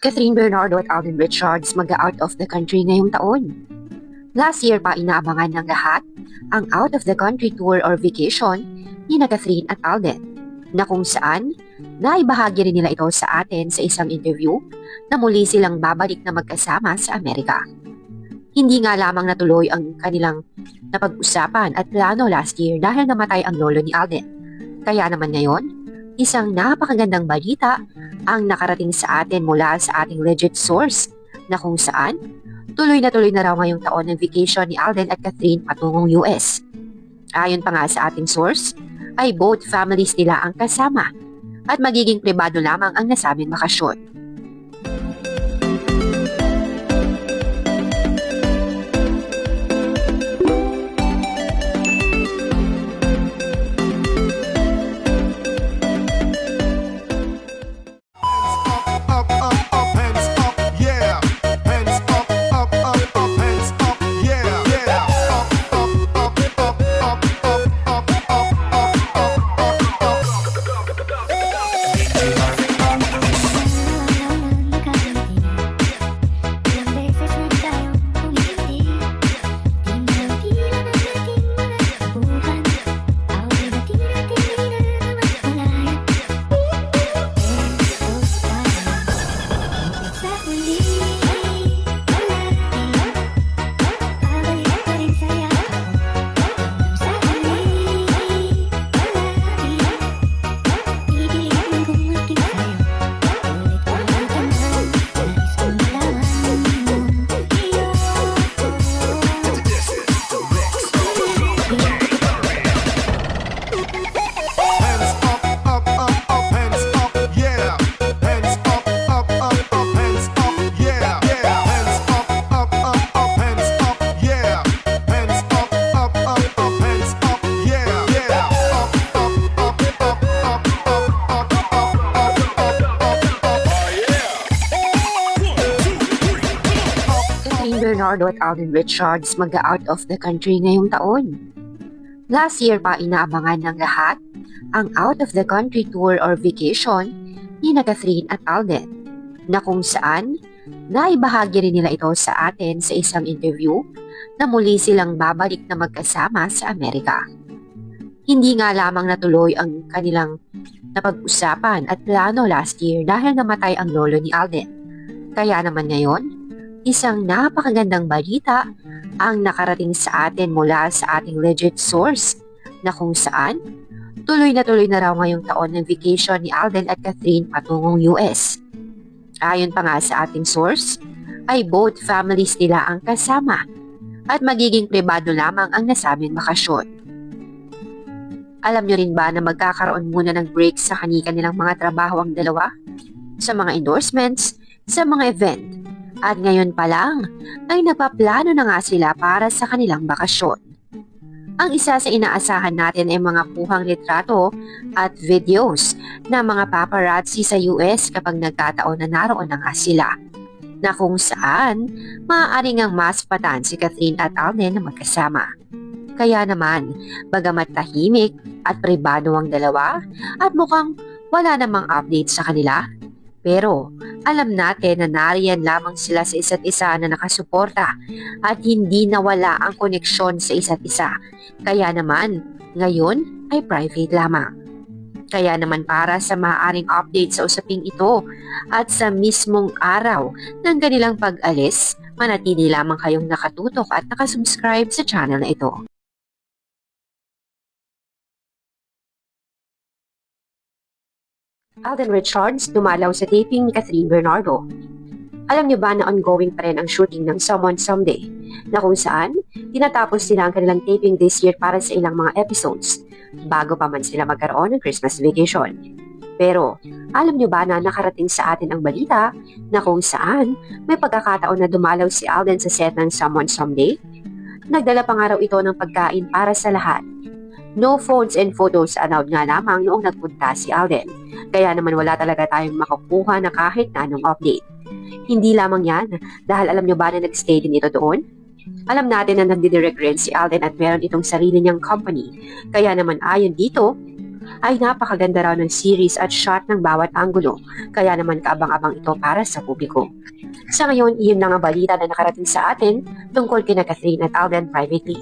Catherine Bernardo at Alden Richards mag-out of the country ngayong taon. Last year pa inaabangan ng lahat ang out of the country tour or vacation ni na Catherine at Alden, na kung saan naibahagi rin nila ito sa atin sa isang interview na muli silang babalik na magkasama sa Amerika. Hindi nga lamang natuloy ang kanilang napag-usapan at plano last year dahil namatay ang lolo ni Alden. Kaya naman ngayon, isang napakagandang balita ang nakarating sa atin mula sa ating legit source na kung saan tuloy na raw ngayong taon ng vacation ni Alden at Catherine patungong US. Ayon pa nga sa ating source, ay both families nila ang kasama at magiging pribado lamang ang nasabing bakasyon. Bernardo at Alden Richards mag-out of the country ngayong taon. Last year pa inaabangan ng lahat ang out of the country tour or vacation ni na Catherine at Alden, na kung saan naibahagi rin nila ito sa atin sa isang interview na muli silang babalik na magkasama sa Amerika. Hindi nga lamang natuloy ang kanilang napag-usapan at plano last year dahil namatay ang lolo ni Alden. Kaya naman ngayon, isang napakagandang balita ang nakarating sa atin mula sa ating legit source na kung saan tuloy na raw ngayong taon ng vacation ni Alden at Catherine patungong US. Ayon pa nga sa ating source, ay both families nila ang kasama at magiging pribado lamang ang nasabing bakasyon. Alam nyo rin ba na magkakaroon muna ng break sa kanilang mga trabaho ang dalawa? Sa mga endorsements, sa mga event. At ngayon pa lang ay napaplano na nga sila para sa kanilang bakasyon. Ang isa sa inaasahan natin ay mga kuhang litrato at videos na mga paparazzi sa US kapag nagkataon na naroon na nga sila, na kung saan maaaring ang maspatan si Catherine at Alden na magkasama. Kaya naman, bagamat tahimik at pribado ang dalawa at mukhang wala namang update sa kanila, pero alam natin na nariyan lamang sila sa isa't isa na nakasuporta at hindi nawala ang koneksyon sa isa't isa. Kaya naman, ngayon ay private lamang. Kaya naman para sa maaaring update sa usaping ito at sa mismong araw ng kanilang pag-alis, manatili lamang kayong nakatutok at nakasubscribe sa channel na ito. Alden Richards dumalaw sa taping ni Catherine Bernardo. Alam niyo ba na ongoing pa rin ang shooting ng Someone Someday, na kung saan tinatapos nila ang kanilang taping this year para sa ilang mga episodes bago pa man sila magkaroon ng Christmas vacation. Pero alam niyo ba na nakarating sa atin ang balita na kung saan may pagkakataon na dumalaw si Alden sa set ng Someone Someday? Nagdala pa nga raw ito ng pagkain para sa lahat. No phones and photos allowed nga lamang noong nagpunta si Alden. Kaya naman wala talaga tayong makukuha na kahit na anong update. Hindi lamang yan, dahil alam nyo ba na nag-stay din ito doon? Alam natin na nagdidirect rin si Alden at meron itong sarili niyang company. Kaya naman ayon dito, ay napakaganda raw ng series at shot ng bawat anggulo, kaya naman kaabang-abang ito para sa publiko. Sa ngayon, iyon lang ang balita na nakarating sa atin tungkol kina Catherine at Alden privately.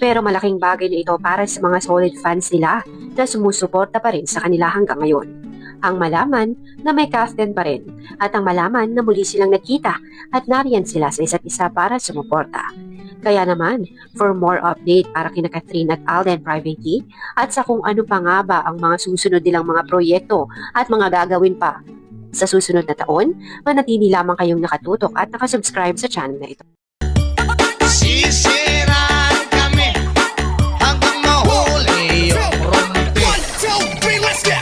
Pero malaking bagay na ito para sa mga solid fans nila na sumusuporta pa rin sa kanila hanggang ngayon. Ang malaman na may Catherine pa rin at ang malaman na muli silang nakita at nariyan sila sa isa't isa para sumuporta. Kaya naman, for more update para kina Catherine at Alden privately at sa kung ano pa nga ba ang mga susunod nilang mga proyekto at mga gagawin pa sa susunod na taon, manatili lamang kayong nakatutok at nakasubscribe sa channel na ito. Sisiraan kami hanggang mahuli yung rumpi. 1, 2, 3, let's go!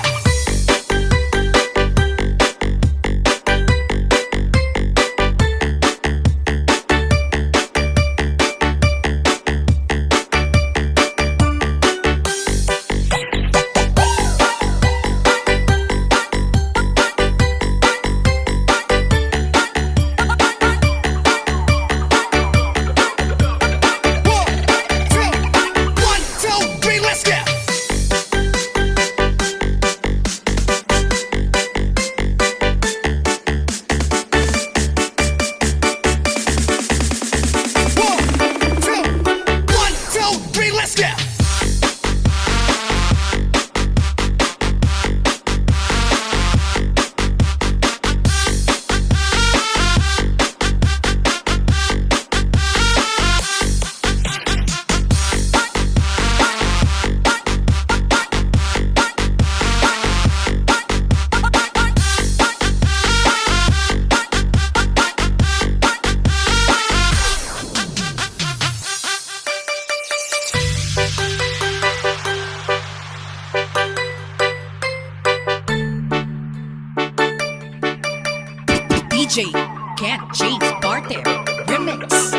DJ Ken James Barter Remix.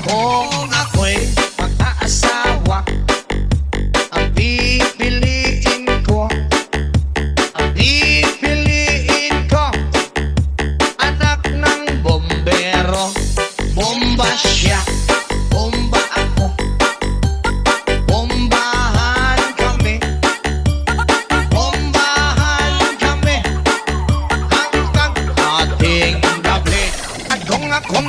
Kung ako'y mag-aasawa, ang pipiliin ko, anak ng bombero. Bomba siya, bomba ako, bombahan kami hanggang ating gabi. At kung ako